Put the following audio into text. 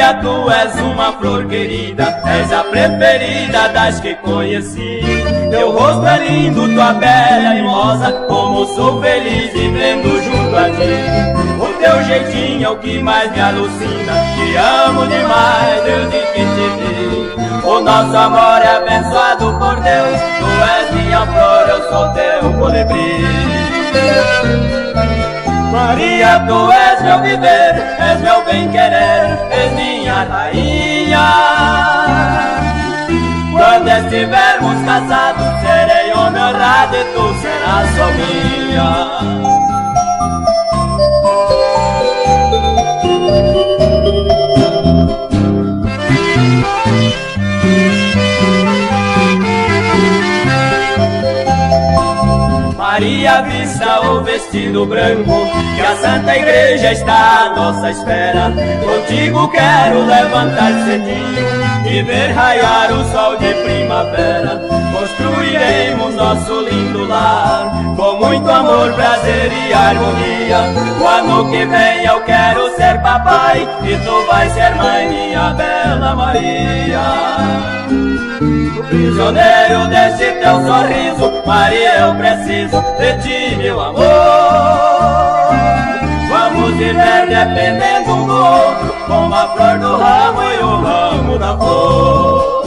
Maria, tu és uma flor querida, és a preferida das que conheci. Teu rosto é lindo, tua pele é mimosa, como sou feliz vivendo junto a ti. O teu jeitinho é o que mais me alucina, te amo demais desde que te vi. O nosso amor é abençoado por Deus, tu és minha flor, eu sou teu colibri. Maria, tu és meu viver, és meu bem-querer, és minha rainha. Quando estivermos casados, serei homem honrado e tu serás só minha. Maria, vista o vestido branco, que a Santa Igreja está à nossa espera. Contigo quero levantar cedinho e ver raiar o sol de primavera. Construiremos nosso lindo lar, com muito amor, prazer e harmonia. O ano que vem eu quero ser papai e tu vais ser mãe, minha bela Maria. Prisioneiro desse teu sorriso, Maria, eu preciso de ti, meu amor. Vamos viver dependendo um do outro, como a flor do ramo e o ramo da flor.